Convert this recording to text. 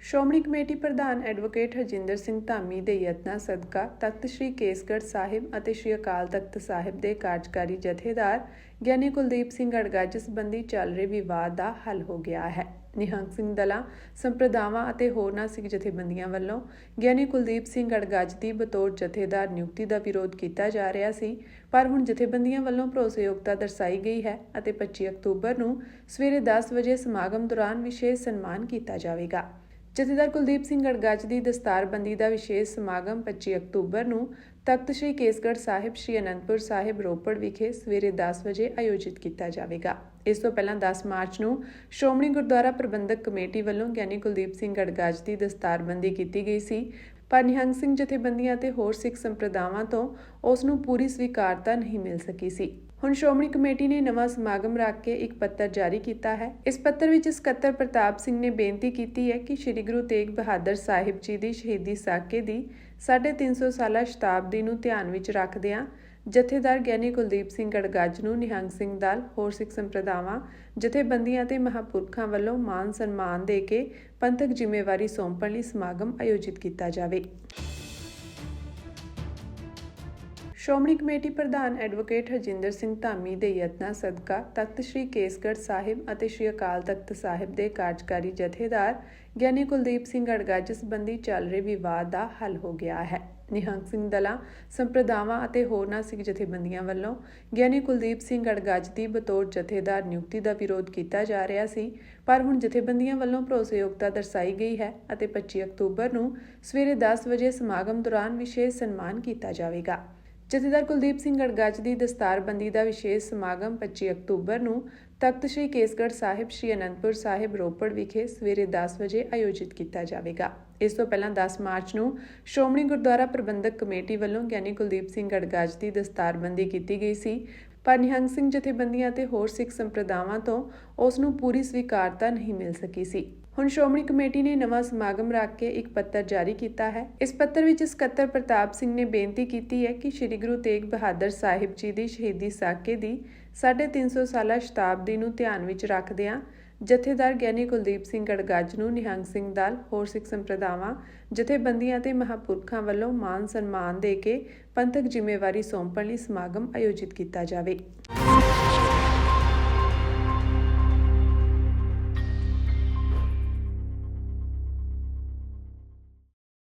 Shiromani committee ਪ੍ਰਧਾਨ advocate Harjinder Singh Dhami ਦੇ ਯਤਨਾਂ ਸਦਕਾ ਤਖਤ ਸ੍ਰੀ ਕੇਸਗੜ੍ਹ ਸਾਹਿਬ ਅਤੇ ਸ੍ਰੀ ਅਕਾਲ ਤਖਤ ਸਾਹਿਬ ਦੇ ਕਾਰਜਕਾਰੀ ਜਥੇਦਾਰ ਗਿਆਨੀ ਕੁਲਦੀਪ ਸਿੰਘ ਅੜਗੱਜ ਸੰਬੰਧੀ ਚੱਲ ਰਹੇ ਵਿਵਾਦ ਦਾ ਹੱਲ ਹੋ ਗਿਆ ਹੈ। ਨਿਹੰਗ ਸਿੰਘ ਦਲਾਂ, ਸੰਪਰਦਾਵਾਂ ਅਤੇ ਹੋਰਨਾਂ ਸਿੱਖ ਜਥੇਬੰਦੀਆਂ ਵੱਲੋਂ ਗਿਆਨੀ ਕੁਲਦੀਪ ਸਿੰਘ ਅੜਗੱਜ ਦੀ ਬਤੌਰ ਜਥੇਦਾਰ ਨਿਯੁਕਤੀ ਦਾ ਵਿਰੋਧ ਕੀਤਾ ਜਾ ਰਿਹਾ ਸੀ, ਪਰ ਹੁਣ ਜਥੇਬੰਦੀਆਂ ਵੱਲੋਂ ਭਰੋਸੇਯੋਗਤਾ ਦਰਸਾਈ ਗਈ ਹੈ ਅਤੇ 25 ਅਕਤੂਬਰ ਨੂੰ ਸਵੇਰੇ 10 ਵਜੇ ਸਮਾਗਮ ਦੌਰਾਨ ਵਿਸ਼ੇਸ਼ ਸਨਮਾਨ ਕੀਤਾ ਜਾਵੇਗਾ। ਜਥੇਦਾਰ ਕੁਲਦੀਪ ਸਿੰਘ ਅੜਗੱਜ ਦੀ ਦਸਤਾਰਬੰਦੀ ਦਾ ਵਿਸ਼ੇਸ਼ ਸਮਾਗਮ 25 ਅਕਤੂਬਰ ਨੂੰ ਤਖਤ ਸ੍ਰੀ ਕੇਸਗੜ੍ਹ ਸਾਹਿਬ ਸ੍ਰੀ ਅਨੰਦਪੁਰ ਸਾਹਿਬ ਰੋਪੜ ਵਿਖੇ ਸਵੇਰੇ 10 ਵਜੇ ਆਯੋਜਿਤ ਕੀਤਾ ਜਾਵੇਗਾ। ਇਸ ਤੋਂ ਪਹਿਲਾਂ 10 ਮਾਰਚ ਨੂੰ ਸ਼੍ਰੋਮਣੀ ਗੁਰਦੁਆਰਾ ਪ੍ਰਬੰਧਕ ਕਮੇਟੀ ਵੱਲੋਂ ਗਿਆਨੀ ਕੁਲਦੀਪ ਸਿੰਘ ਅੜਗੱਜ ਦੀ ਦਸਤਾਰਬੰਦੀ ਕੀਤੀ ਗਈ ਸੀ, ਪਰ ਨਿਹੰਗ ਸਿੰਘ ਜਥੇਬੰਦੀਆਂ ਅਤੇ ਹੋਰ ਸਿੱਖ ਸੰਪਰਦਾਵਾਂ ਤੋਂ ਉਸ ਨੂੰ ਪੂਰੀ ਸਵੀਕਾਰਤਾ ਨਹੀਂ ਮਿਲ ਸਕੀ ਸੀ। ਹੁਣ ਸ਼੍ਰੋਮਣੀ ਕਮੇਟੀ ਨੇ ਨਵਾਂ ਸਮਾਗਮ ਰੱਖ ਕੇ ਇੱਕ ਪੱਤਰ ਜਾਰੀ ਕੀਤਾ ਹੈ। ਇਸ ਪੱਤਰ ਵਿੱਚ ਸਕੱਤਰ ਪ੍ਰਤਾਪ ਸਿੰਘ ਨੇ ਬੇਨਤੀ ਕੀਤੀ ਹੈ ਕਿ ਸ੍ਰੀ ਗੁਰੂ ਤੇਗ ਬਹਾਦਰ ਸਾਹਿਬ ਜੀ ਦੀ ਸ਼ਹੀਦੀ ਸਾਕੇ ਦੀ 350 ਸਾਲਾ ਸ਼ਤਾਬਦੀ ਨੂੰ ਧਿਆਨ ਵਿੱਚ ਰੱਖਦਿਆਂ ਜਥੇਦਾਰ ਗਿਆਨੀ ਕੁਲਦੀਪ ਸਿੰਘ ਅੜਗੱਜ ਨੂੰ ਨਿਹੰਗ ਸਿੰਘ ਦਲ, ਹੋਰ ਸਿੱਖ ਸੰਪਰਦਾਵਾਂ, ਜਥੇਬੰਦੀਆਂ ਤੇ ਮਹਾਂਪੁਰਖਾਂ ਵੱਲੋਂ ਮਾਨ ਸਨਮਾਨ ਦੇ ਕੇ ਪੰਥਕ ਜ਼ਿੰਮੇਵਾਰੀ ਸੌਂਪਣ ਲਈ ਸਮਾਗਮ ਆਯੋਜਿਤ ਕੀਤਾ ਜਾਵੇ। ਸ਼੍ਰੋਮਣੀ ਕਮੇਟੀ ਪ੍ਰਧਾਨ ਐਡਵੋਕੇਟ ਹਰਜਿੰਦਰ ਸਿੰਘ ਧਾਮੀ ਦੇ ਯਤਨਾਂ ਸਦਕਾ ਤਖਤ ਸ੍ਰੀ ਕੇਸਗੜ੍ਹ ਸਾਹਿਬ ਅਤੇ ਸ੍ਰੀ ਅਕਾਲ ਤਖਤ ਸਾਹਿਬ ਦੇ ਕਾਰਜਕਾਰੀ ਜਥੇਦਾਰ ਗਿਆਨੀ ਕੁਲਦੀਪ ਸਿੰਘ ਅੜਗੱਜ ਸੰਬੰਧੀ ਚੱਲ ਰਹੇ ਵਿਵਾਦ ਦਾ ਹੱਲ ਹੋ ਗਿਆ ਹੈ। ਨਿਹੰਗ ਸਿੰਘ ਦਲਾਂ, ਸੰਪਰਦਾਵਾਂ ਅਤੇ ਹੋਰਨਾਂ ਸਿੱਖ ਜਥੇਬੰਦੀਆਂ ਵੱਲੋਂ ਗਿਆਨੀ ਕੁਲਦੀਪ ਸਿੰਘ ਅੜਗੱਜ ਦੀ ਬਤੌਰ ਜਥੇਦਾਰ ਨਿਯੁਕਤੀ ਦਾ ਵਿਰੋਧ ਕੀਤਾ ਜਾ ਰਿਹਾ ਸੀ, ਪਰ ਹੁਣ ਜਥੇਬੰਦੀਆਂ ਵੱਲੋਂ ਭਰੋਸੇਯੋਗਤਾ ਦਰਸਾਈ ਗਈ ਹੈ ਅਤੇ 25 ਅਕਤੂਬਰ ਨੂੰ ਸਵੇਰੇ 10 ਵਜੇ ਸਮਾਗਮ ਦੌਰਾਨ ਵਿਸ਼ੇਸ਼ ਸਨਮਾਨ ਕੀਤਾ ਜਾਵੇਗਾ। ਜਥੇਦਾਰ ਕੁਲਦੀਪ ਸਿੰਘ ਅੜਗੱਜ ਦੀ ਦਸਤਾਰਬੰਦੀ ਦਾ ਵਿਸ਼ੇਸ਼ ਸਮਾਗਮ 25 ਅਕਤੂਬਰ ਨੂੰ ਤਖਤ ਸ੍ਰੀ ਕੇਸਗੜ੍ਹ ਸਾਹਿਬ ਸ੍ਰੀ ਅਨੰਦਪੁਰ ਸਾਹਿਬ ਰੋਪੜ ਵਿਖੇ ਸਵੇਰੇ 10 ਵਜੇ ਆਯੋਜਿਤ ਕੀਤਾ ਜਾਵੇਗਾ। ਇਸ ਤੋਂ ਪਹਿਲਾਂ 10 ਮਾਰਚ ਨੂੰ ਸ਼੍ਰੋਮਣੀ ਗੁਰਦੁਆਰਾ ਪ੍ਰਬੰਧਕ ਕਮੇਟੀ ਵੱਲੋਂ ਗਿਆਨੀ ਕੁਲਦੀਪ ਸਿੰਘ ਅੜਗੱਜ ਦੀ ਦਸਤਾਰਬੰਦੀ ਕੀਤੀ ਗਈ ਸੀ, ਪਰ ਨਿਹੰਗ ਸਿੰਘ ਜਥੇਬੰਦੀਆਂ ਅਤੇ ਹੋਰ ਸਿੱਖ ਸੰਪਰਦਾਵਾਂ ਤੋਂ ਉਸ ਨੂੰ ਪੂਰੀ ਸਵੀਕਾਰਤਾ ਨਹੀਂ ਮਿਲ ਸਕੀ ਸੀ। ਹੁਣ ਸ਼੍ਰੋਮਣੀ ਕਮੇਟੀ ਨੇ ਨਵਾਂ ਸਮਾਗਮ ਰੱਖ ਕੇ ਇੱਕ ਪੱਤਰ ਜਾਰੀ ਕੀਤਾ ਹੈ। ਇਸ ਪੱਤਰ ਵਿੱਚ ਸਕੱਤਰ ਪ੍ਰਤਾਪ ਸਿੰਘ ਨੇ ਬੇਨਤੀ ਕੀਤੀ ਹੈ ਕਿ ਸ੍ਰੀ ਗੁਰੂ ਤੇਗ ਬਹਾਦਰ ਸਾਹਿਬ ਜੀ ਦੀ ਸ਼ਹੀਦੀ ਸਾਕੇ ਦੀ 350 ਸਾਲਾ ਸ਼ਤਾਬਦੀ ਨੂੰ ਧਿਆਨ ਵਿੱਚ ਰੱਖਦਿਆਂ ਜਥੇਦਾਰ ਗਿਆਨੀ ਕੁਲਦੀਪ ਸਿੰਘ ਅੜਗੱਜ ਨੂੰ ਨਿਹੰਗ ਸਿੰਘ ਦਲ, ਹੋਰ ਸਿੱਖ ਸੰਪਰਦਾਵਾਂ, ਜਥੇਬੰਦੀਆਂ ਤੇ ਮਹਾਂਪੁਰਖਾਂ ਵੱਲੋਂ ਮਾਨ ਸਨਮਾਨ ਦੇ ਕੇ ਪੰਥਕ ਜ਼ਿੰਮੇਵਾਰੀ ਸੌਂਪਣ ਲਈ ਸਮਾਗਮ ਆਯੋਜਿਤ ਕੀਤਾ ਜਾਵੇ।